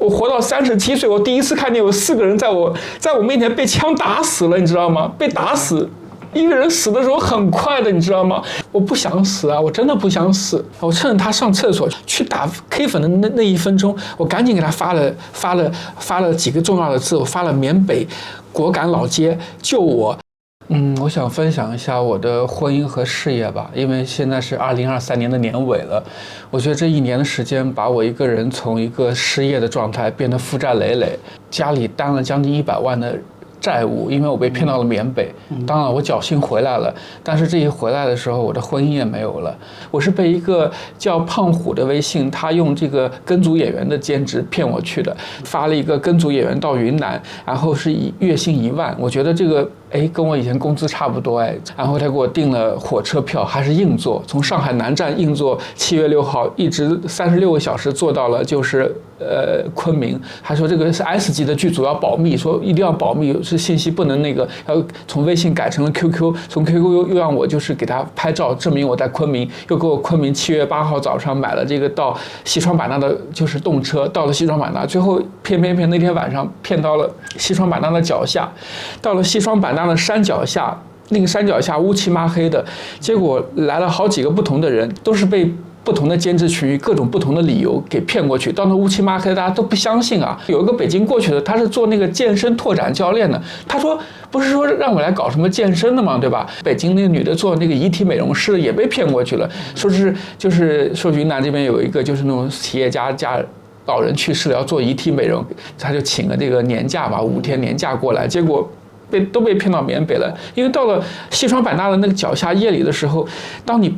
我活到37岁，我第一次看见有4个人在我面前被枪打死了，你知道吗？被打死。一个人死的时候很快的，你知道吗？我不想死啊，我真的不想死。我趁着他上厕所去打 K 粉的那1分钟，我赶紧给他发了几个重要的字，我发了缅北果敢老街救我。我想分享一下我的婚姻和事业吧，因为现在是2023年的年尾了，我觉得这1年的时间把我一个人从一个失业的状态变得负债累累，家里担了将近100万的债务，因为我被骗到了缅北。当然我侥幸回来了，但是这一回来的时候我的婚姻也没有了。我是被一个叫胖虎的微信，他用这个跟组演员的兼职骗我去的，发了一个跟组演员到云南，然后是月薪1万，我觉得这个跟我以前工资差不多然后他给我订了火车票，还是硬座，从上海南站硬座7月6号一直36个小时坐到了就是昆明。他说这个是 S 级的剧组要保密，说一定要保密，是信息不能那个，要从微信改成了 QQ， 从 QQ 又让我就是给他拍照证明我在昆明，又给我昆明7月8号早上买了这个到西双版纳的就是动车，到了西双版纳，最后骗那天晚上骗到了西双版纳的脚下，到了西双版纳的山脚下，那个山脚下乌漆嘛黑的，结果来了好几个不同的人，都是被不同的监制群各种不同的理由给骗过去，到那乌漆嘛黑，大家都不相信啊。有一个北京过去的，他是做那个健身拓展教练的，他说不是说让我来搞什么健身的嘛，对吧？北京那个女的做那个遗体美容师的也被骗过去了，说是就是说云南这边有一个就是那种企业家老人去世了要做遗体美容，他就请了这个年假吧，5天年假过来，结果都被骗到缅北了。因为到了西双版纳的那个脚下夜里的时候，当你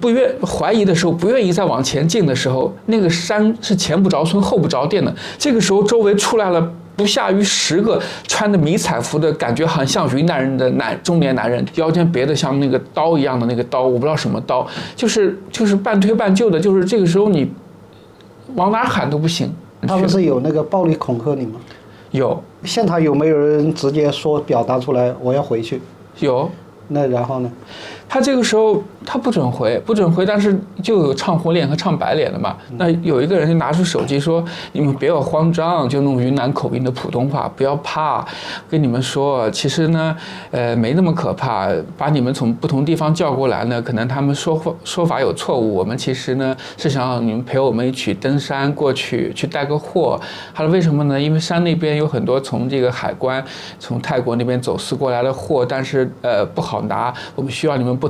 怀疑的时候，不愿意再往前进的时候，那个山是前不着村后不着店的。这个时候周围出来了不下于10个穿的迷彩服的，感觉很像云南人的中年男人，腰间别的像那个刀一样的那个刀，我不知道什么刀，就是半推半就的，就是这个时候你往哪喊都不行。他们是有那个暴力恐吓你吗？有。现场有没有人直接表达出来我要回去？有。那然后呢？他这个时候他不准回，但是就有唱红脸和唱白脸的嘛。那有一个人就拿出手机说：“你们别要慌张，就弄云南口音的普通话，不要怕。跟你们说，其实呢，没那么可怕。把你们从不同地方叫过来呢，可能他们说法有错误。我们其实呢是想让你们陪我们一起登山过去带个货。他说为什么呢？因为山那边有很多从这个海关从泰国那边走私过来的货，但是不好拿，我们需要你们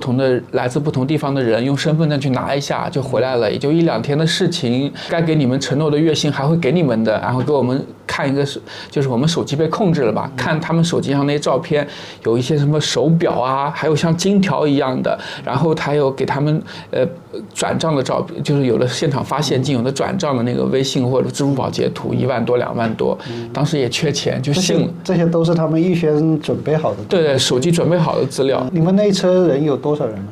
来自不同地方的人用身份证去拿一下就回来了，也就1-2天的事情。该给你们承诺的月薪还会给你们的，然后给我们看一个就是我们手机被控制了吧，看他们手机上那些照片，有一些什么手表啊，还有像金条一样的，然后他有给他们转账的照片，就是有的现场发现金，有的转账的那个微信或者支付宝截图，1万多2万多，当时也缺钱就信了。这些都是他们预先准备好的。对，手机准备好的资料。你们那一车人有多少人呢？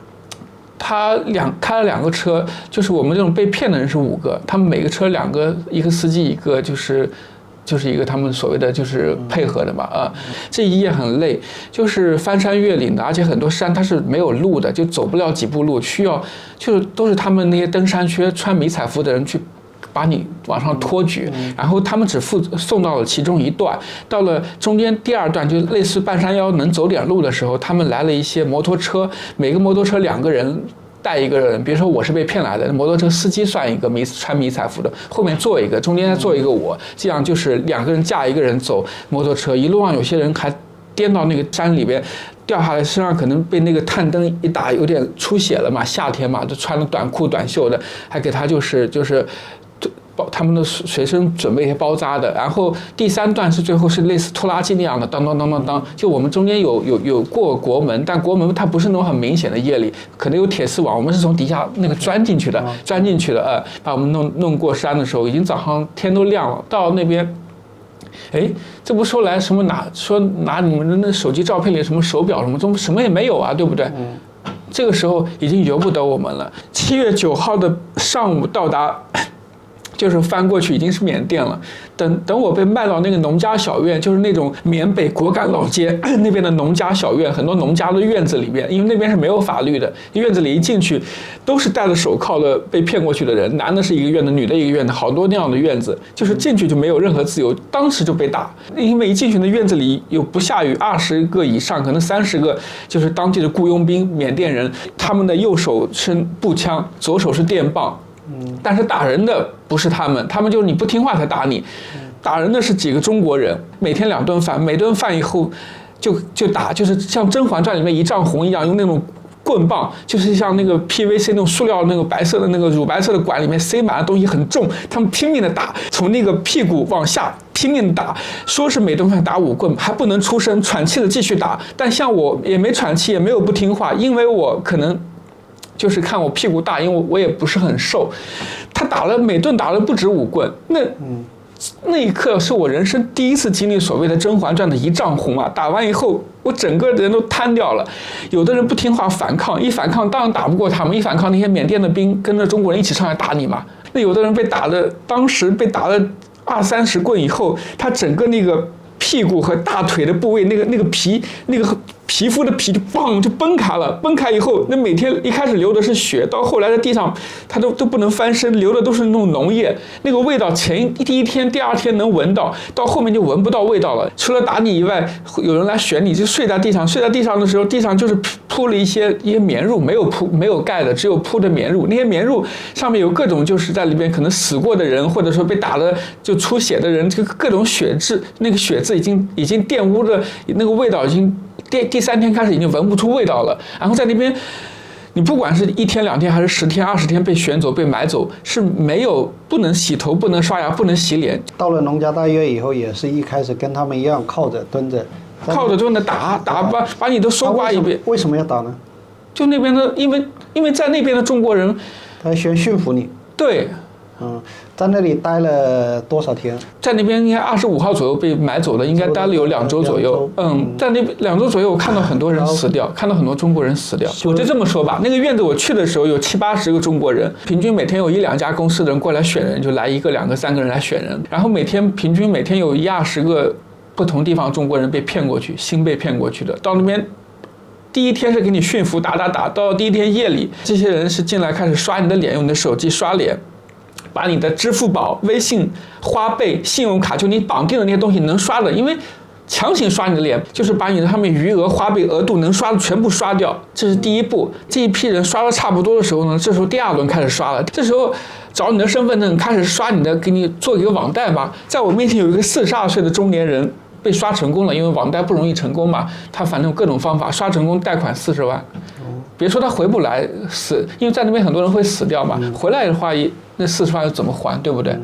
他开了2个车，就是我们这种被骗的人是5个，他们每个车2个，一个司机一个就是一个他们所谓的就是配合的嘛这一夜很累，就是翻山越岭的，而且很多山它是没有路的，就走不了几步路，需要就是都是他们那些登山靴穿迷彩服的人去把你往上托举，然后他们只送到了其中一段，到了中间第2段就类似半山腰能走点路的时候，他们来了一些摩托车，每个摩托车2个人带一个人，比如说我是被骗来的，摩托车司机算一个穿迷彩服的，后面坐一个，中间再坐一个我，这样就是2个人架一个人走摩托车，一路上有些人还颠到那个山里边掉下来，身上可能被那个探灯一打有点出血了嘛，夏天嘛，就穿了短裤短袖的，还给他就是他们的随身准备一些包扎的。然后第3段是最后是类似拖拉机那样的，当当当当当，就我们中间有过国门，但国门它不是那种很明显的夜里，可能有铁丝网，我们是从底下那个钻进去的，把我们弄过山的时候，已经早上天都亮了，到那边。这不说来什么拿你们的那手机照片里什么手表什么也没有啊，对不对？这个时候已经由不得我们了。7月9号的上午到达就是翻过去已经是缅甸了。等我被卖到那个农家小院，就是那种缅北果敢老街那边的农家小院，很多农家的院子里面，因为那边是没有法律的，院子里一进去都是戴着手铐的被骗过去的人，男的是一个院子，女的一个院子，好多那样的院子，就是进去就没有任何自由，当时就被打，因为一进去的院子里有不下于20个以上，可能30个就是当地的雇佣兵缅甸人，他们的右手是步枪，左手是电棒。但是打人的不是他们就是你不听话才打你，打人的是几个中国人，每天2顿饭，每顿饭以后就打，就是像《甄嬛传》里面一丈红一样，用那种棍棒，就是像那个 PVC 那种塑料那个白色的那个乳白色的管里面塞满了东西很重，他们拼命的打，从那个屁股往下拼命打，说是每顿饭打5棍，还不能出声，喘气的继续打。但像我也没喘气，也没有不听话，因为我可能就是看我屁股大，因为我也不是很瘦，他每顿打了不止5棍，那一刻是我人生第一次经历所谓的《甄嬛传》的一丈红啊！打完以后，我整个人都瘫掉了。有的人不听话反抗，一反抗当然打不过他们，一反抗那些缅甸的兵跟着中国人一起上来打你嘛。那有的人当时被打了20-30棍以后，他整个那个屁股和大腿的部位，那个皮肤的皮就崩开了，崩开以后，那每天一开始流的是血，到后来在地上他都不能翻身，流的都是那种脓液，那个味道第一天、第2天能闻到，到后面就闻不到味道了。除了打你以外，有人来选你，就睡在地上的时候，地上就是铺了一些棉褥，没有盖的，只有铺的棉褥。那些棉褥上面有各种就是在里边可能死过的人，或者说被打了就出血的人，这个各种血渍，那个血渍已经玷污的那个味道已经。第3天开始已经闻不出味道了，然后在那边，你不管是1天2天还是10天20天被选走被买走，是不能洗头不能刷牙不能洗脸。到了农家大院以后，也是一开始跟他们一样靠着蹲着打把你都搜刮一遍。为什么要打呢？就那边的，因为在那边的中国人，他先驯服你。对。在那里待了多少天？在那边应该25号左右被买走的，应该待了有2周左右。在那2周左右，我看到很多人死掉，看到很多中国人死掉。我就这么说吧，那个院子我去的时候有70-80个中国人，平均每天有1-2家公司的人过来选人，就来1个2个3个人来选人，然后平均每天有1-20个不同地方中国人被骗过去，新被骗过去的。到那边第1天是给你驯服打，到第1天夜里，这些人是进来开始刷你的脸，用你的手机刷脸。把你的支付宝、微信、花呗、信用卡，就你绑定的那些东西能刷的，因为强行刷你的脸，就是把你的上面余额、花呗额度能刷的全部刷掉，这是第一步。这一批人刷的差不多的时候呢，这时候第2轮开始刷了，这时候找你的身份证，开始刷你的，给你做一个网贷嘛。在我面前有一个42岁的中年人被刷成功了，因为网贷不容易成功嘛，他反正各种方法刷成功，贷款40万。别说他回不来死，因为在那边很多人会死掉嘛，回来的话那40万又怎么还，对不对？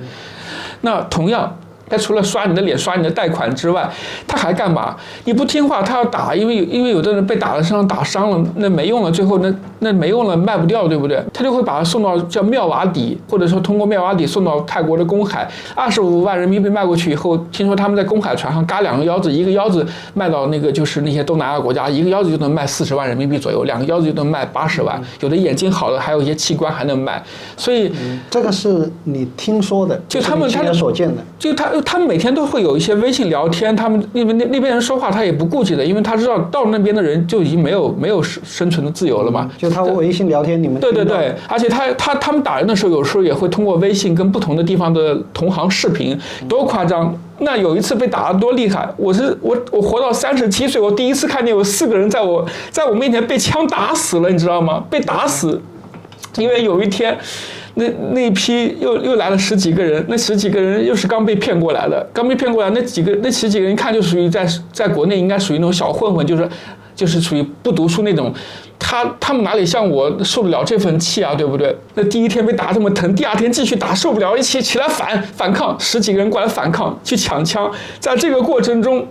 那同样，他除了刷你的脸、刷你的贷款之外，他还干嘛？你不听话，他要打，因为有的人被打了身上打伤了，那没用了，最后那没用了，卖不掉，对不对？他就会把他送到叫妙瓦底，或者说通过妙瓦底送到泰国的公海，25万人民币卖过去以后，听说他们在公海船上嘎2个腰子，一个腰子卖到那个就是那些东南亚国家，一个腰子就能卖40万人民币左右，2个腰子就能卖80万，有的眼睛好的还有一些器官还能卖，所以这个是你听说的，就他们亲眼所见的，就他们每天都会有一些微信聊天，他们那边人说话他也不顾忌的，因为他知道到那边的人就已经没有生存的自由了嘛。就他微信聊天，你们对，而且他们打人的时候，有时候也会通过微信跟不同的地方的同行视频，多夸张！那有一次被打得多厉害，我活到37岁，我第一次看见有4个人在我面前被枪打死了，你知道吗？被打死，因为有一天。那一批又来了10几个人，那10几个人又是刚被骗过来的，那10几个人一看就属于在国内应该属于那种小混混，就是属于不读书那种，他们哪里像我受得了这份气啊，对不对？那第1天被打这么疼，第2天继续打，受不了，一起来反抗，10几个人过来反抗，去抢枪，在这个过程中，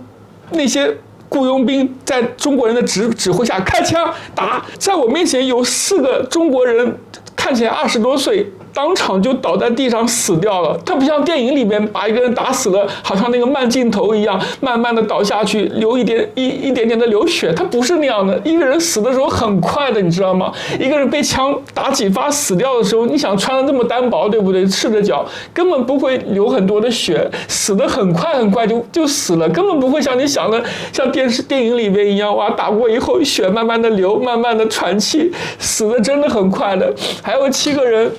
那些雇佣兵在中国人的指挥下开枪打，在我面前有4个中国人。看起来20多岁，当场就倒在地上死掉了。他不像电影里面把一个人打死了，好像那个慢镜头一样，慢慢的倒下去，流一点点的流血。他不是那样的，一个人死的时候很快的，你知道吗？一个人被枪打几发死掉的时候，你想穿的这么单薄，对不对？赤着脚，根本不会流很多的血，死的很快就死了，根本不会像你想的像电影里面一样，哇，打过以后血慢慢的流，慢慢的喘气，死的真的很快的。还有7个人，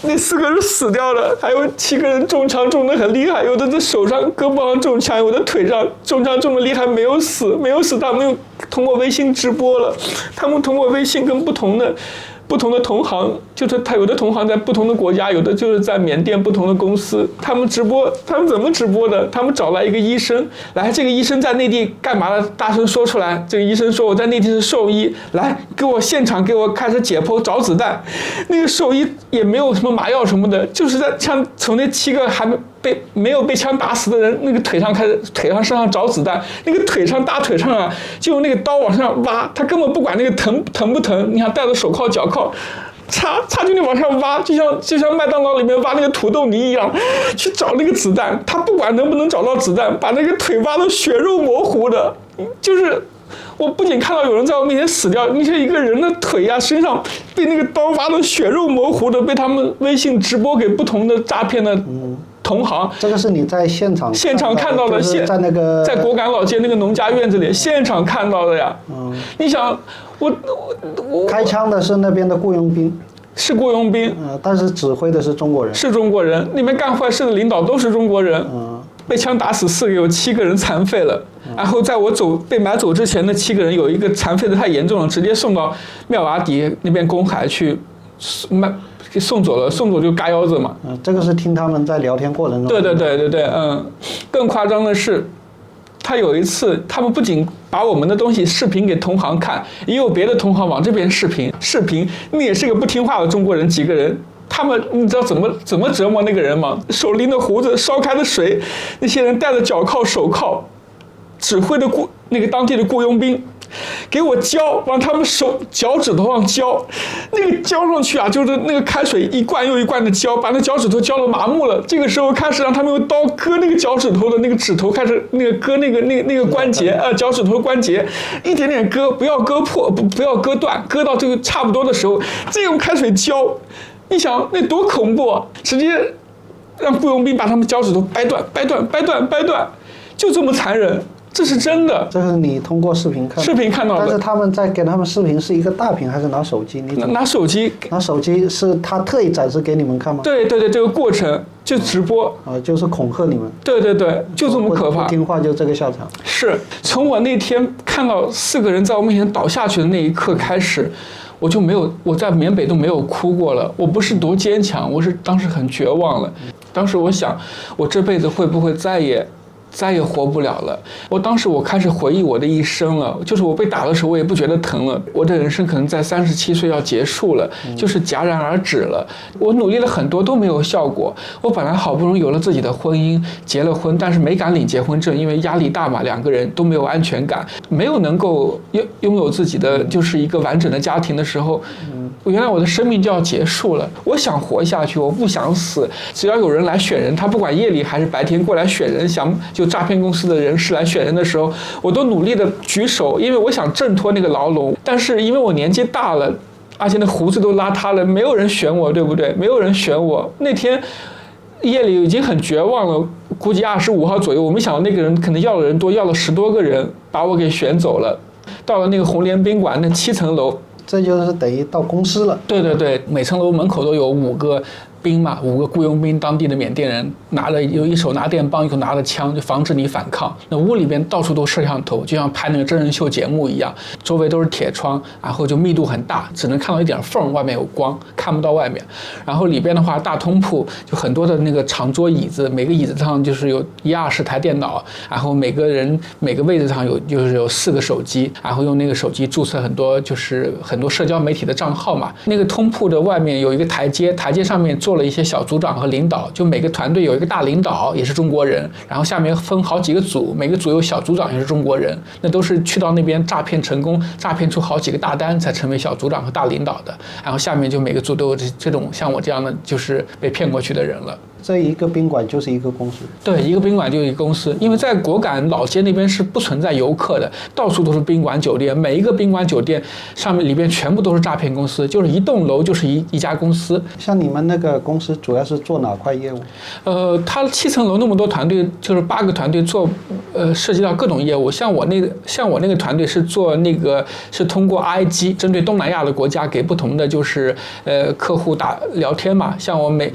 那4个人死掉了，还有7个人中枪中的很厉害，有的在手上、胳膊上中枪，有的腿上中枪中的厉害，没有死，他们又通过微信直播了，他们通过微信跟不同的同行，就是他有的同行在不同的国家，有的就是在缅甸不同的公司，他们直播，他们怎么直播的？他们找来一个医生，来，这个医生在内地干嘛了？大声说出来。这个医生说我在内地是兽医，来给我现场给我开始解剖找子弹。那个兽医也没有什么麻药什么的，就是在从那7个还没有被枪打死的人那个腿上身上找子弹，那个大腿上啊，就用那个刀往上挖，他根本不管那个疼不疼，你看戴着手铐脚铐，插进去往上挖，就像麦当劳里面挖那个土豆泥一样，去找那个子弹，他不管能不能找到子弹，把那个腿挖得血肉模糊的，就是我不仅看到有人在我面前死掉，那些一个人的腿啊身上被那个刀挖得血肉模糊的，被他们微信直播给不同的诈骗的同行。这个是你在现场看到的，就是在那个在果敢老街那个农家院子里现场看到的呀。你想我开枪的是那边的雇佣兵，是雇佣兵，但是指挥的是中国人，是中国人，里面干坏事的领导都是中国人。被枪打死4个，有7个人残废了。然后在我被买走之前的7个人，有一个残废的太严重了，直接送到妙瓦底那边公海去给送走了，送走就嘎腰子嘛。这个是听他们在聊天过程中。对，更夸张的是，他有一次，他们不仅把我们的东西视频给同行看，也有别的同行往这边视频，那也是个不听话的中国人，几个人。他们你知道怎么折磨那个人吗？手拎着胡子，烧开的水，那些人戴着脚铐手铐，指挥的那个当地的雇佣兵给我浇，往他们脚趾头上浇，那个浇上去啊，就是那个开水一罐又一罐的浇，把那脚趾头浇得麻木了。这个时候开始让他们用刀割那个脚趾头的那个指头，开始那个割那个关节，脚趾头关节，一点点割，不要割破，不要割断，割到这个差不多的时候，再用开水浇。你想那多恐怖啊！直接让雇佣兵把他们脚趾头掰断，就这么残忍。这是真的。这是你通过视频看到的。但是他们在给他们视频是一个大屏还是拿手机？拿手机。拿手机是他特意展示给你们看吗？对，这个过程就直播就是恐吓你们。对，就这么可怕。不听话就这个下场。是从我那天看到4个人在我面前倒下去的那一刻开始。我在缅北都没有哭过了。我不是多坚强，我是当时很绝望了。当时我想，我这辈子会不会再也活不了了？我开始回忆我的一生了，就是我被打的时候，我也不觉得疼了。我的人生可能在37岁要结束了，就是戛然而止了。我努力了很多都没有效果。我本来好不容易有了自己的婚姻，结了婚，但是没敢领结婚证，因为压力大嘛，2个人都没有安全感，没有能够拥有自己的就是一个完整的家庭的时候，原来我的生命就要结束了。我想活下去，我不想死。只要有人来选人，他不管夜里还是白天过来选人，就诈骗公司的人士来选人的时候，我都努力的举手，因为我想挣脱那个牢笼。但是因为我年纪大了，而且那胡子都邋遢了，没有人选我，对不对？没有人选我。那天夜里已经很绝望了，估计25号左右，我没想到那个人可能要的人多，要了10多个人，把我给选走了。到了那个红莲宾馆那7层楼，这就是等于到公司了。对，每层楼门口都有5个兵嘛，5个雇佣兵，当地的缅甸人有一手拿电棒，一手拿着枪，就防止你反抗。那屋里边到处都摄像头，就像拍那个真人秀节目一样，周围都是铁窗，然后就密度很大，只能看到一点缝，外面有光，看不到外面。然后里边的话，大通铺就很多的那个长桌椅子，每个椅子上就是有120台电脑，然后每个位置上有4个手机，然后用那个手机注册很多社交媒体的账号嘛。那个通铺的外面有一个台阶，台阶上面坐做了一些小组长和领导，就每个团队有一个大领导也是中国人，然后下面分好几个组，每个组有小组长也是中国人，那都是去到那边诈骗成功，诈骗出好几个大单才成为小组长和大领导的，然后下面就每个组都有这种像我这样的就是被骗过去的人了。这一个宾馆就是一个公司，对，一个宾馆就一个公司，因为在果敢老街那边是不存在游客的，到处都是宾馆酒店，每一个宾馆酒店上面里边全部都是诈骗公司，就是一栋楼就是一家公司。像你们那个公司主要是做哪块业务？它7层楼那么多团队，就是8个团队做，涉及到各种业务。像我那个团队是做那个是通过 IG 针对东南亚的国家给不同的就是客户聊天嘛，像我每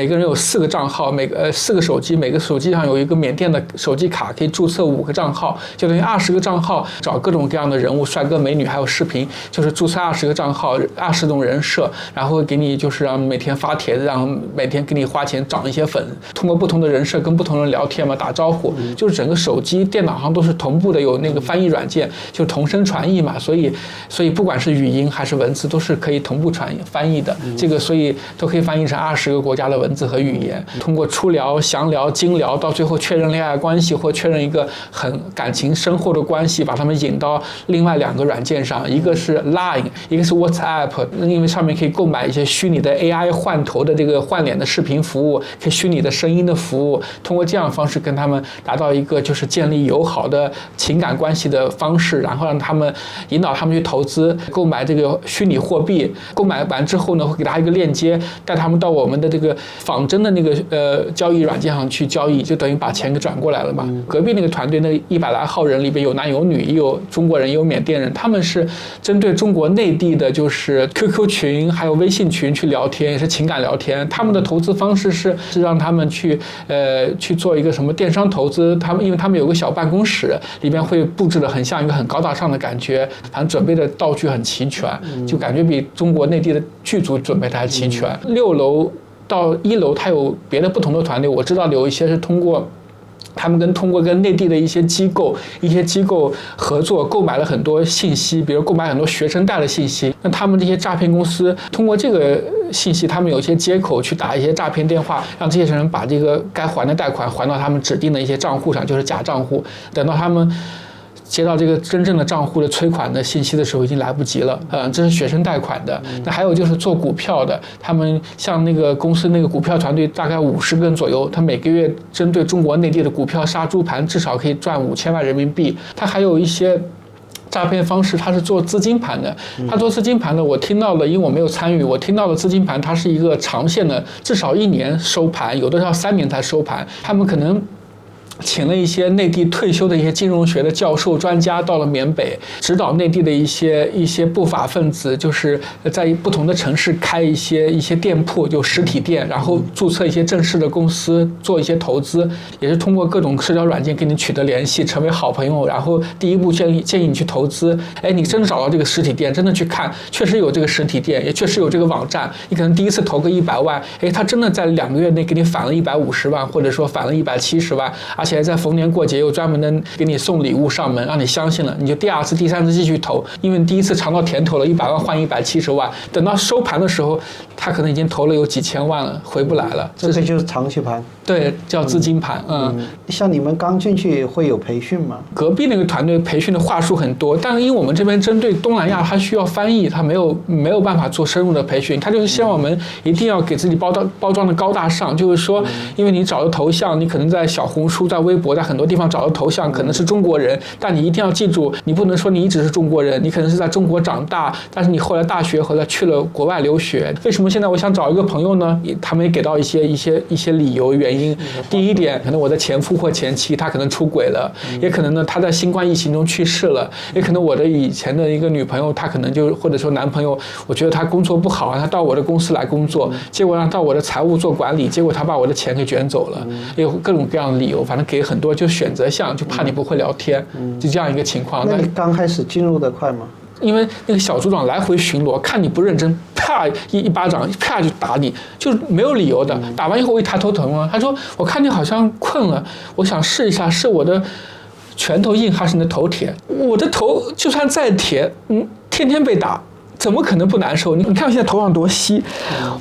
个人有4个账号，4个手机，每个手机上有一个缅甸的手机卡，可以注册5个账号，就等于20个账号，找各种各样的人物，帅哥美女，还有视频，就是注册20个账号，20种人设，然后给你就是让每天发帖子，然后每天给你花钱涨一些粉，通过不同的人设跟不同人聊天嘛，打招呼，就是整个手机、电脑上都是同步的，有那个翻译软件，就同声传译嘛，所以不管是语音还是文字，都是可以同步翻译的，这个所以都可以翻译成20个国家的文字和语言。通过初聊、详聊、精聊，到最后确认恋爱关系或确认一个很感情深厚的关系，把他们引到另外2个软件上，一个是 Line， 一个是 WhatsApp， 因为上面可以购买一些虚拟的 AI 换头的这个换脸的视频服务，可以虚拟的声音的服务，通过这样的方式跟他们达到一个就是建立友好的情感关系的方式，然后让他们引导他们去投资购买这个虚拟货币，购买完之后呢，会给他一个链接，带他们到我们的这个仿真的那个交易软件上去交易，就等于把钱给转过来了嘛。隔壁那个团队那100来号人里边有男有女，也有中国人也有缅甸人，他们是针对中国内地的就是 QQ 群还有微信群去聊天，也是情感聊天。他们的投资方式是让他们去做一个什么电商投资，因为他们有个小办公室，里边会布置的很像一个很高大上的感觉，反正准备的道具很齐全，就感觉比中国内地的剧组准备的还齐全。6楼到1楼，它有别的不同的团队，我知道有一些是通过跟内地的一些机构合作，购买了很多信息，比如购买很多学生贷的信息。那他们这些诈骗公司通过这个信息，他们有一些接口去打一些诈骗电话，让这些人把这个该还的贷款还到他们指定的一些账户上，就是假账户。等到他们接到这个真正的账户的催款的信息的时候，已经来不及了。这是学生贷款的。那还有就是做股票的，他们像那个公司那个股票团队大概50个人左右，他每个月针对中国内地的股票杀猪盘，至少可以赚5000万人民币。他还有一些诈骗方式，他是做资金盘的。他做资金盘的，我听到了，因为我没有参与，我听到了资金盘它是一个长线的，至少1年收盘，有的要3年才收盘。他们可能请了一些内地退休的一些金融学的教授专家到了缅北，指导内地的一些不法分子，就是在不同的城市开一些店铺，就实体店，然后注册一些正式的公司，做一些投资，也是通过各种社交软件跟你取得联系，成为好朋友，然后第一步建议你去投资。你真的找到这个实体店，真的去看，确实有这个实体店，也确实有这个网站，你可能第一次投个100万，他真的在2个月内给你返了150万，或者说返了170万，而且在逢年过节又专门的给你送礼物上门，让你相信了，你就第2次、第3次继续投，因为你第一次尝到甜头了，100万换170万，等到收盘的时候，他可能已经投了有几千万了，回不来了。这个就是长期盘，对，叫资金盘。像你们刚进去会有培训吗？隔壁那个团队培训的话术很多，但是因为我们这边针对东南亚，它需要翻译，它没有办法做深入的培训，他就是希望我们一定要给自己包装的高大上，就是说，因为你找的头像，你可能在小红书、在微博、在很多地方找的头像可能是中国人，但你一定要记住，你不能说你一直是中国人，你可能是在中国长大，但是你后来大学后来去了国外留学。为什么现在我想找一个朋友呢？他们也给到一些理由原因。第一点，可能我的前夫或前妻他可能出轨了，也可能呢他在新冠疫情中去世了，也可能我的以前的一个女朋友，她可能就或者说男朋友，我觉得他工作不好，他到我的公司来工作，结果让到我的财务做管理，结果他把我的钱给卷走了，也有各种各样的理由，反正给很多就选择项，就怕你不会聊天，就这样一个情况。那你刚开始进入的快吗？因为那个小组长来回巡逻，看你不认真，啪一巴掌，啪就打你，就是没有理由的。打完以后我一抬头疼了，他说我看你好像困了，我想试一下是我的拳头硬还是你的头铁。我的头就算再铁，天天被打，怎么可能不难受？你看我现在头上多稀，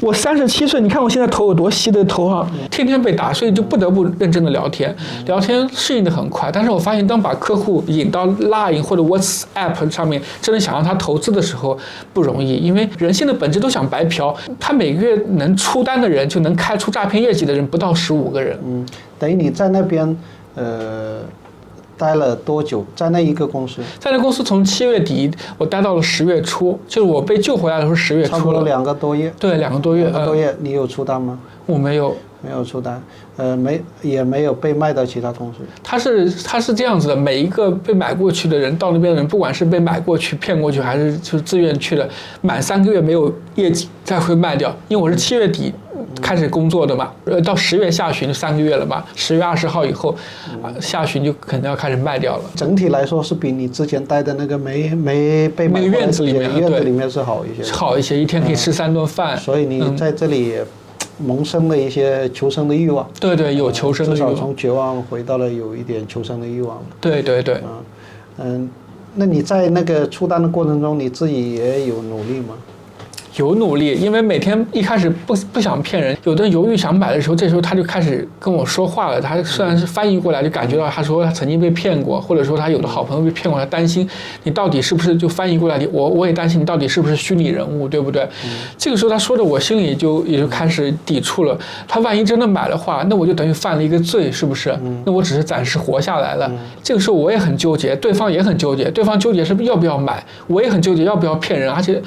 我37岁，你看我现在头有多稀的头上，天天被打，所以就不得不认真的聊天，聊天适应的很快。但是我发现，当把客户引到 Line 或者 WhatsApp 上面，真的想让他投资的时候不容易，因为人性的本质都想白嫖。他每个月能出单的人，就能开出诈骗业绩的人不到15个人。等于你在那边待了多久？在那一个公司？在那公司从7月底我待到了10月初，就是我被救回来的时候10月初了。差不多2个多月。对，2个多月。2个多月，你有出单吗？我没有。没有出单，也没有被卖到其他公司。他是这样子的，每一个被买过去的人，到那边的人，不管是被买过去、骗过去，还是就是自愿去的，满3个月没有业绩才会卖掉。因为我是7月底开始工作的嘛，到10月下旬就3个月了嘛，10月20号以后，下旬就可能要开始卖掉了。整体来说是比你之前待的那个没被买那个院子里面是好一些，好一些，一天可以吃3顿饭。所以你在这里萌生了一些求生的欲望。对，有求生的欲望，至少从绝望回到了有一点求生的欲望。对。那你在那个出单的过程中，你自己也有努力吗？有努力，因为每天一开始不想骗人，有的人犹豫想买的时候，这时候他就开始跟我说话了。他虽然是翻译过来，就感觉到他说他曾经被骗过，或者说他有的好朋友被骗过，他担心你到底是不是就翻译过来，我也担心你到底是不是虚拟人物，对不对？这个时候他说的，我心里也就开始抵触了。他万一真的买的话，那我就等于犯了一个罪，是不是？那我只是暂时活下来了。这个时候我也很纠结，对方也很纠结，对方纠结是要不要买，我也很纠结要不要骗人。而且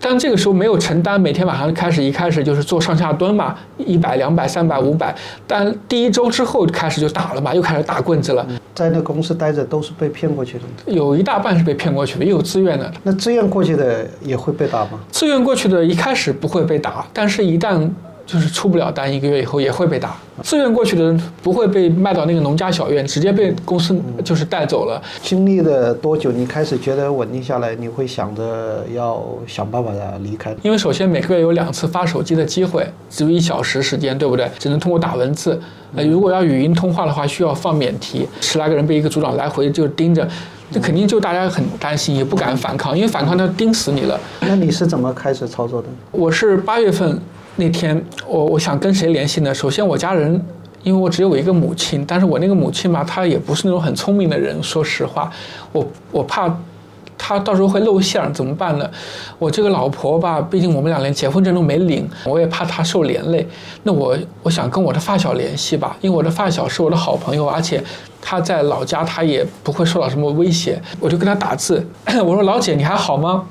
当这个时候没有承担，每天晚上一开始就是做上下蹲嘛，100、200、300、500，但第1周之后开始就打了嘛，又开始打棍子了。在那公司待着都是被骗过去的，有一大半是被骗过去的，也有自愿的。那自愿过去的也会被打吗？自愿过去的一开始不会被打，但是一旦就是出不了单1个月以后也会被打。自愿过去的人不会被卖到那个农家小院，直接被公司就是带走了。经历了多久，你开始觉得稳定下来，你会想着要想办法离开？因为首先每个月有2次发手机的机会，只有1小时时间，对不对？只能通过打文字。如果要语音通话的话，需要放免提，10来个人被一个组长来回就盯着。这肯定就大家很担心，也不敢反抗，因为反抗他盯死你了。那你是怎么开始操作的？我是8月份那天，我想跟谁联系呢？首先我家人，因为我只有一个母亲，但是我那个母亲吧，她也不是那种很聪明的人，说实话，我怕她到时候会露馅，怎么办呢？我这个老婆吧，毕竟我们俩连结婚证都没领，我也怕她受连累。那我想跟我的发小联系吧，因为我的发小是我的好朋友，而且他在老家，他也不会受到什么威胁。我就跟他打字，我说老姐你还好吗？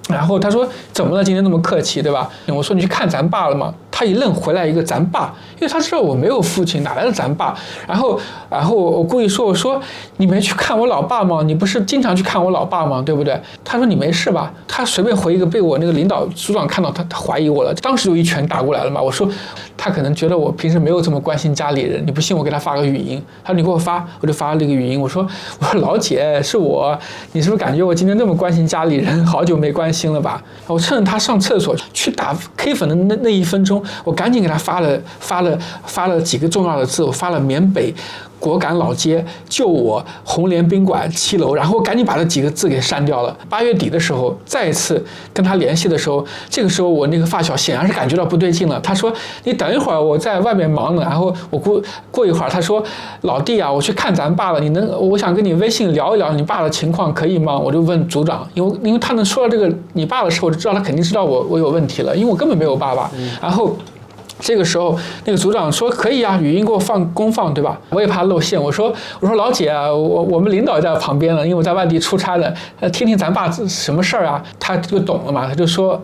然后他说怎么了？今天那么客气，对吧？我说你去看咱爸了吗？他一愣，回来一个咱爸，因为他知道我没有父亲，哪来的咱爸？然后我故意说，我说你没去看我老爸吗？你不是经常去看我老爸吗？对不对？他说你没事吧？他随便回一个，被我那个领导组长看到，他怀疑我了，当时就一拳打过来了嘛。我说他可能觉得我平时没有这么关心家里人，你不信我给他发个语音。他说你给我发，我就发了一个语音。我说老姐是我，你是不是感觉我今天那么关心家里人？好久没关心了吧？我趁着他上厕所去打 K 粉的那1分钟，我赶紧给他发了几个重要的字，我发了缅北果敢老街救我红莲宾馆7楼，然后我赶紧把这几个字给删掉了。8月底的时候再一次跟他联系的时候，这个时候我那个发小显然是感觉到不对劲了，他说你等一会儿，我在外面忙呢。然后我过一会儿，他说老弟啊，我去看咱爸了，我想跟你微信聊一聊你爸的情况，可以吗？我就问组长，因为他能说到这个你爸的时候，我就知道他肯定知道我有问题了，因为我根本没有爸爸。然后这个时候那个组长说可以啊，语音给我公放，对吧？我也怕露馅，我说老姐啊，我们领导也在旁边了，因为我在外地出差的，听听咱爸什么事儿啊？他就懂了嘛，他就说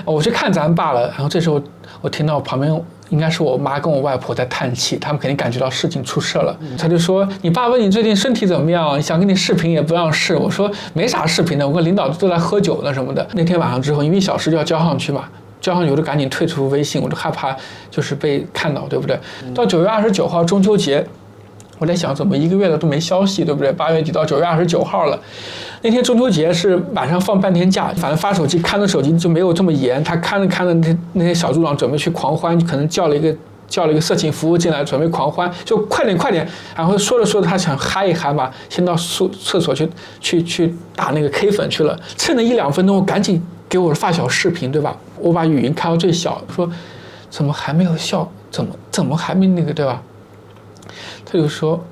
我去看咱爸了。然后这时候我听到旁边应该是我妈跟我外婆在叹气，他们肯定感觉到事情出事了。他就说你爸问你最近身体怎么样，想跟你视频也不让视。我说没啥视频的，我跟领导都在喝酒呢什么的。那天晚上之后，因为1小时就要交上去嘛，交上去我就赶紧退出微信，我就害怕就是被看到，对不对？到9月29号中秋节，我在想怎么1个月了都没消息，对不对？8月底到9月29号了，那天中秋节是晚上放半天假，反正发手机看的手机就没有这么严，他看着那些小组长准备去狂欢，可能叫了一个叫了一个色情服务进来，准备狂欢，就快点快点。然后说着说着，他想嗨一嗨吧，先到厕所去打那个 K 粉去了。趁着1-2分钟，我赶紧给我的发小视频，对吧？我把语音开到最小，说怎么还没有笑？怎么还没那个，对吧？他就说，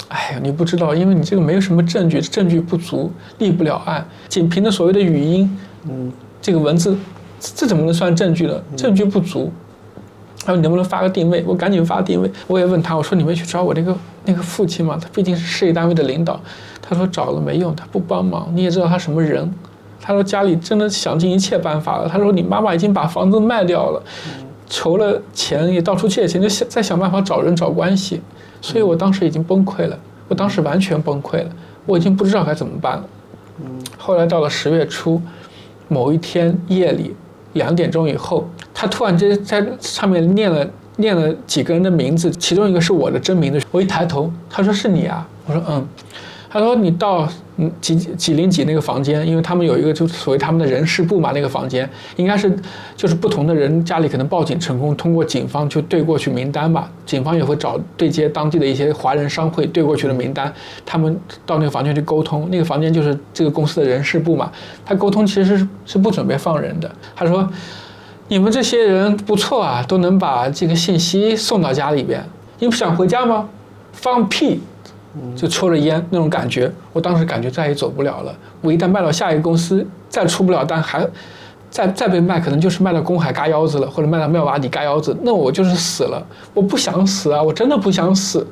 哎呀，你不知道，因为你这个没有什么证据，证据不足，立不了案。仅凭着所谓的语音，这个文字，这怎么能算证据呢？证据不足。他说你能不能发个定位？我赶紧发定位。我也问他，我说你们去找我那个父亲嘛，他毕竟是事业单位的领导。他说找了没用，他不帮忙。你也知道他什么人。他说家里真的想尽一切办法了。他说你妈妈已经把房子卖掉了，筹了钱也到处借钱，就再想办法找人找关系。所以我当时已经崩溃了，我当时完全崩溃了，我已经不知道该怎么办了。后来到了10月初，某一天夜里2点钟以后，他突然间在上面念了几个人的名字，其中一个是我的真名字。我一抬头，他说是你啊？我说嗯。他说你到几零几那个房间，因为他们有一个就所谓他们的人事部嘛，那个房间应该是就是不同的人家里可能报警成功，通过警方就对过去名单吧，警方也会找对接当地的一些华人商会对过去的名单，他们到那个房间去沟通，那个房间就是这个公司的人事部嘛，他沟通其实是不准备放人的。他说你们这些人不错啊，都能把这个信息送到家里边，你不想回家吗？放屁！就抽着烟那种感觉，我当时感觉再也走不了了。我一旦卖到下一个公司，再出不了单，还再被卖，可能就是卖到公海嘎腰子了，或者卖到妙瓦底嘎腰子，那我就是死了。我不想死啊，我真的不想死。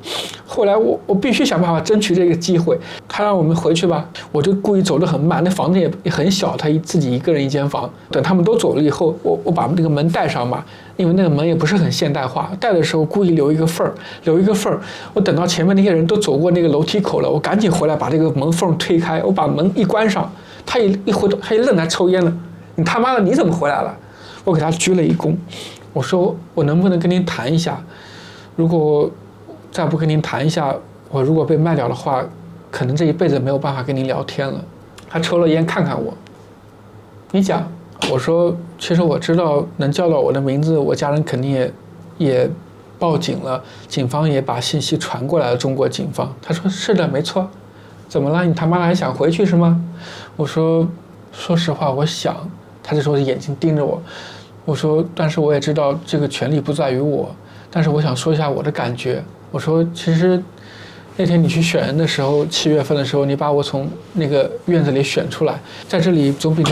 后来我必须想办法争取这个机会。他让我们回去吧，我就故意走得很慢，那房子也很小，他自己一个人一间房。等他们都走了以后，我把那个门带上嘛，因为那个门也不是很现代化，带的时候故意留一个缝儿。我等到前面那些人都走过那个楼梯口了，我赶紧回来把这个门缝推开，我把门一关上，他一回头，他一愣，还抽烟了。你他妈的你怎么回来了？我给他鞠了一躬，我说我能不能跟您谈一下？如果再不跟您谈一下，我如果被卖掉的话，可能这一辈子没有办法跟您聊天了。他抽了烟看看我，你讲。我说其实我知道能叫到我的名字，我家人肯定也报警了，警方也把信息传过来了，中国警方。他说是的，没错。怎么了？你他妈还想回去是吗？我说说实话，我想。他这时候眼睛盯着我，我说但是我也知道这个权利不在于我，但是我想说一下我的感觉。我说其实那天你去选人的时候，7月份的时候，你把我从那个院子里选出来，在这里总比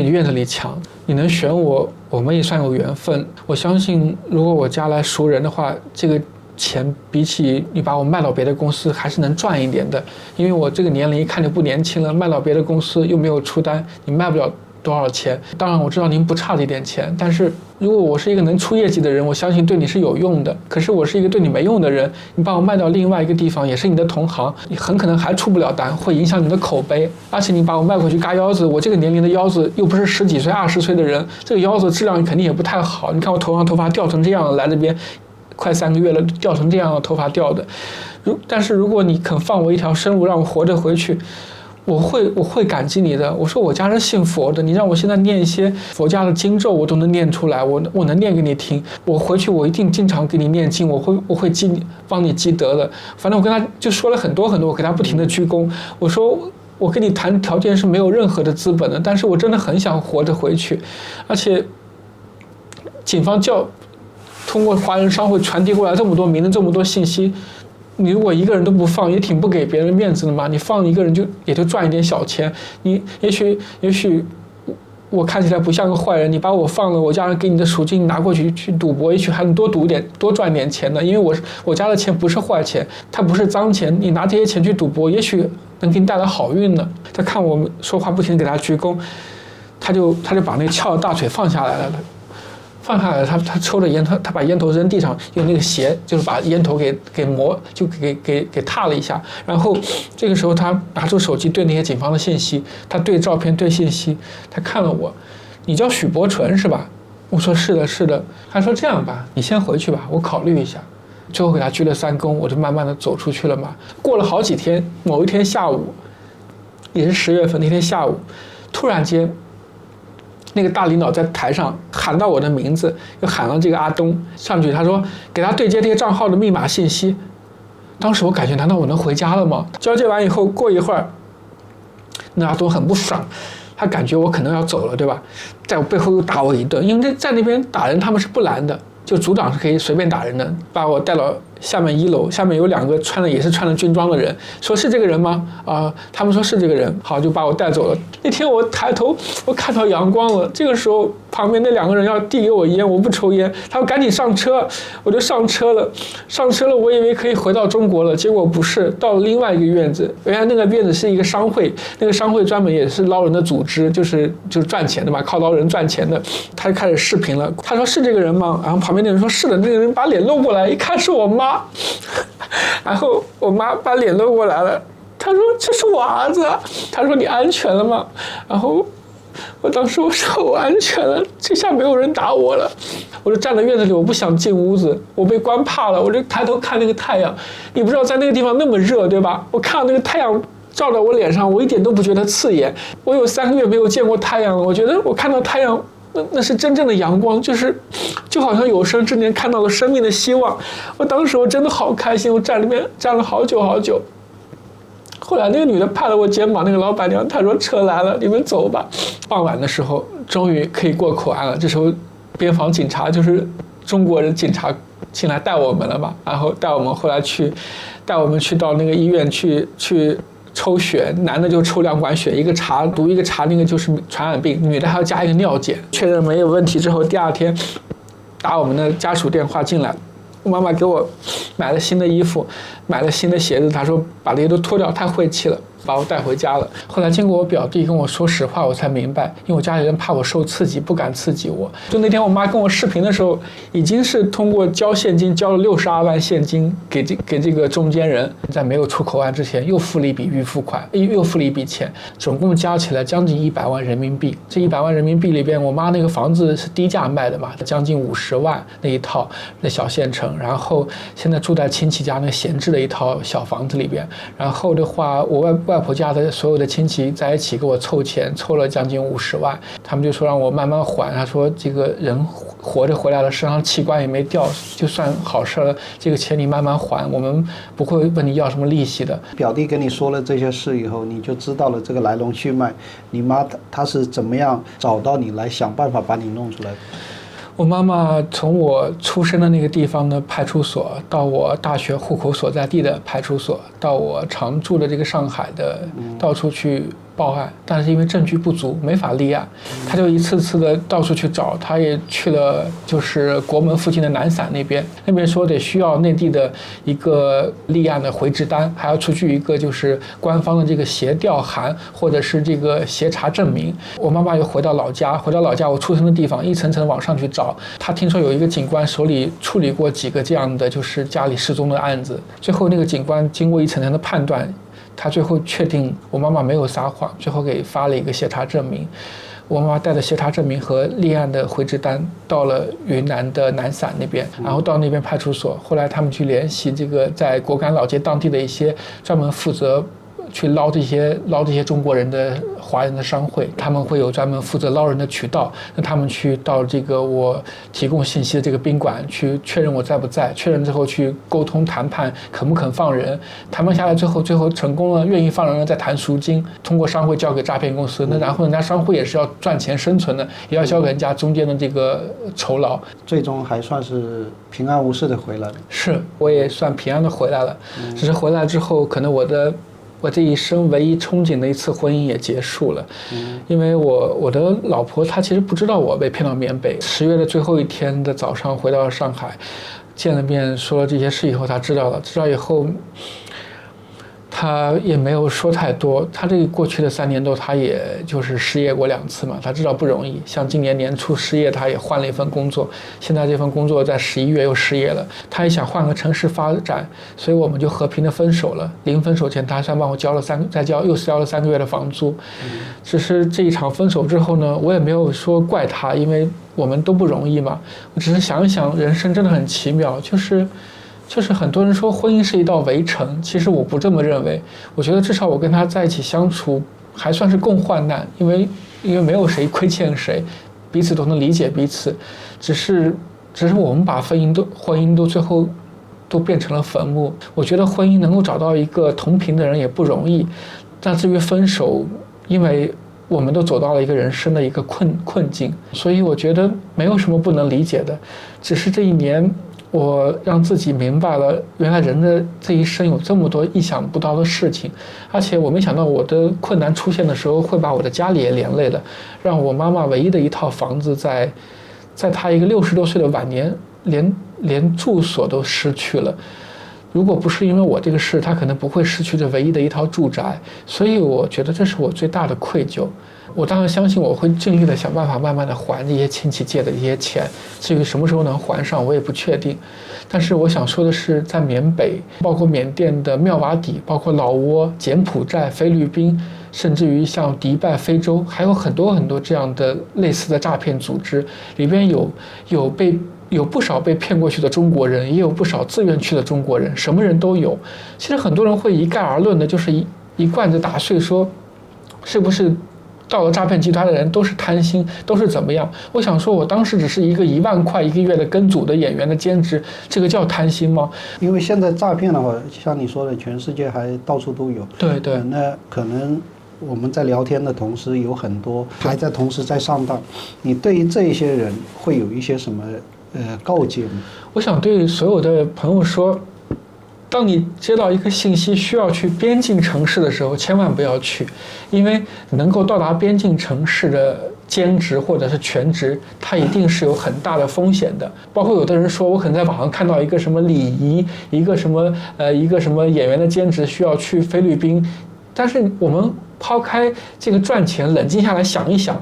你院子里强。你能选我，我们也算有缘分。我相信如果我将来熟人的话，这个钱比起你把我卖到别的公司还是能赚一点的，因为我这个年龄一看就不年轻了，卖到别的公司又没有出单，你卖不了多少钱。当然我知道您不差这点钱，但是如果我是一个能出业绩的人，我相信对你是有用的。可是我是一个对你没用的人，你把我卖到另外一个地方，也是你的同行，你很可能还出不了单，会影响你的口碑。而且你把我卖过去嘎腰子，我这个年龄的腰子又不是10几岁20岁的人，这个腰子质量肯定也不太好。你看我头上头发掉成这样，来这边快3个月了，掉成这样的头发掉的。但是如果你肯放我一条生路，让我活着回去，我会感激你的。我说我家是信佛的，你让我现在念一些佛家的经咒，我都能念出来，我能念给你听。我回去我一定经常给你念经，我会帮你积德的。反正我跟他就说了很多，我给他不停的鞠躬。我说我跟你谈条件是没有任何的资本的，但是我真的很想活着回去，而且警方通过华人商会传递过来这么多名字，这么多信息。你如果一个人都不放，也挺不给别人面子的嘛。你放一个人也就赚一点小钱。你也许我看起来不像个坏人，你把我放了，我家人给你的赎金拿过去赌博，也许还能多赌点，多赚点钱的。因为我家的钱不是坏钱，它不是脏钱，你拿这些钱去赌博，也许能给你带来好运呢。他看我们说话不停地给他鞠躬，他就把那翘的大腿放下来了。他抽着烟，他把烟头扔地上，用那个鞋就是把烟头给磨，就给踏了一下。然后这个时候他拿出手机对那些警方的信息，他对照片对信息，他看了我，你叫许伯纯是吧？我说是的。他说这样吧，你先回去吧，我考虑一下。最后给他鞠了3躬，我就慢慢的走出去了嘛。过了好几天，某一天下午，也是10月份那天下午，突然间那个大领导在台上喊到我的名字，又喊了这个阿东上去，他说给他对接这些账号的密码信息。当时我感觉，难道我能回家了吗？交接完以后，过一会儿，那阿东很不爽，他感觉我可能要走了，对吧？在我背后又打我一顿，因为在那边打人他们是不拦的，就组长是可以随便打人的，把我带到下面1楼，下面有2个也是穿了军装的人，说是这个人吗？他们说是这个人，好，就把我带走了。那天我抬头，我看到阳光了，这个时候旁边那2个人要递给我烟，我不抽烟，他说赶紧上车，我就上车了。上车了，我以为可以回到中国了，结果不是，到了另外一个院子。原来那个院子是一个商会，那个商会专门也是捞人的组织，就是赚钱的嘛，靠捞人赚钱的。他就开始视频了，他说是这个人吗？然后旁边那人说是的，那个人把脸露过来，一看是我妈。然后我妈把脸露过来了，她说这是我儿子，她说你安全了吗？然后我当时我说我安全了，这下没有人打我了。我就站在院子里，我不想进屋子，我被关怕了，我就抬头看那个太阳。你不知道在那个地方那么热，对吧？我看到那个太阳照到我脸上，我一点都不觉得刺眼。我有3个月没有见过太阳了，我觉得我看到太阳那是真正的阳光，就好像有生之年看到了生命的希望。我当时我真的好开心，我站里面站了好久好久。后来那个女的拍了我肩膀，那个老板娘她说车来了，你们走吧。傍晚的时候终于可以过口岸了，这时候边防警察就是中国人警察进来带我们了嘛，然后带我们去到那个医院去抽血，男的就抽2管血，一个查毒，一个查那个就是传染病，女的还要加一个尿检，确认没有问题之后，第2天打我们的家属电话进来，我妈妈给我买了新的衣服，买了新的鞋子，她说把这些都脱掉，太晦气了，把我带回家了。后来经过我表弟跟我说实话，我才明白，因为我家里人怕我受刺激，不敢刺激我。就那天我妈跟我视频的时候，已经是通过交现金交了62万现金给这个中间人，在没有出口岸之前又付了一笔预付款，又付了一笔钱，总共加起来将近100万人民币。这100万人民币里边，我妈那个房子是低价卖的嘛，将近50万那一套，那小县城，然后现在住在亲戚家那闲置的一套小房子里边，然后的话，我外婆家的所有的亲戚在一起给我凑钱，凑了将近50万，他们就说让我慢慢还，他说这个人活着回来了，身上器官也没掉，就算好事了，这个钱你慢慢还，我们不会问你要什么利息的。表弟跟你说了这些事以后，你就知道了这个来龙去脉，你妈她是怎么样找到你来想办法把你弄出来的？我妈妈从我出生的那个地方的派出所，到我大学户口所在地的派出所，到我常住的这个上海的，到处去报案，但是因为证据不足，没法立案，他就一次次的到处去找，他也去了就是国门附近的南散那边说得需要内地的一个立案的回执单，还要出具一个就是官方的这个协调函或者是这个协查证明。我妈妈又回到老家我出生的地方，一层层往上去找，他听说有一个警官手里处理过几个这样的就是家里失踪的案子，最后那个警官经过一层层的判断，他最后确定我妈妈没有撒谎，最后给发了一个协查证明。我妈妈带着协查证明和立案的回执单到了云南的南散那边，然后到那边派出所，后来他们去联系这个在果敢老街当地的一些专门负责去捞这些中国人的华人的商会，他们会有专门负责捞人的渠道，那他们去到这个我提供信息的这个宾馆去确认我在不在，确认之后去沟通谈判肯不肯放人，谈判下来最后成功了，愿意放人了再谈赎金，通过商会交给诈骗公司，那然后人家商会也是要赚钱生存的，也要交给人家中间的这个酬劳，最终还算是平安无事的回来了。是，我也算平安的回来了，只是回来之后可能我这一生唯一憧憬的一次婚姻也结束了，因为我的老婆她其实不知道我被骗到缅北。10月的最后一天的早上回到上海，见了面说了这些事以后，她知道了。知道以后，他也没有说太多，他这个过去的3年多，他也就是失业过2次嘛，他知道不容易。像今年年初失业，他也换了一份工作，现在这份工作在11月又失业了，他也想换个城市发展，所以我们就和平的分手了。临分手前，他还算帮我又交了3个月的房租。只是这一场分手之后呢，我也没有说怪他，因为我们都不容易嘛。我只是想一想，人生真的很奇妙，就是很多人说婚姻是一道围城，其实我不这么认为。我觉得至少我跟他在一起相处还算是共患难，因为因为没有谁亏欠谁，彼此都能理解彼此，只是我们把婚姻都最后都变成了坟墓。我觉得婚姻能够找到一个同频的人也不容易。那至于分手，因为我们都走到了一个人生的一个困境，所以我觉得没有什么不能理解的，只是这一年我让自己明白了，原来人的这一生有这么多意想不到的事情，而且我没想到我的困难出现的时候会把我的家里也连累了，让我妈妈唯一的一套房子在她一个60多岁的晚年连住所都失去了。如果不是因为我这个事，她可能不会失去这唯一的一套住宅，所以我觉得这是我最大的愧疚。我当然相信我会尽力的想办法慢慢的还这些亲戚借的一些钱，至于什么时候能还上我也不确定。但是我想说的是，在缅北，包括缅甸的妙瓦底，包括老挝、柬埔寨、菲律宾，甚至于像迪拜、非洲，还有很多很多这样的类似的诈骗组织，里边有不少被骗过去的中国人，也有不少自愿去的中国人，什么人都有。其实很多人会一概而论的，就是一棍子打碎，说是不是到了诈骗集团的人都是贪心，都是怎么样？我想说，我当时只是一个1万块1个月的跟组的演员的兼职，这个叫贪心吗？因为现在诈骗的话，像你说的，全世界还到处都有。对对，那可能我们在聊天的同时，有很多还在同时在上当。你对于这一些人会有一些什么告诫吗？我想对所有的朋友说，当你接到一个信息需要去边境城市的时候，千万不要去，因为能够到达边境城市的兼职或者是全职，它一定是有很大的风险的。包括有的人说，我可能在网上看到一个什么礼仪，一个什么演员的兼职需要去菲律宾，但是我们抛开这个赚钱，冷静下来想一想。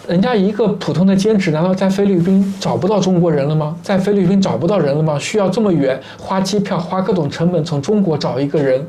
人家一个普通的兼职，难道在菲律宾找不到中国人了吗？在菲律宾找不到人了吗？需要这么远花机票、花各种成本从中国找一个人？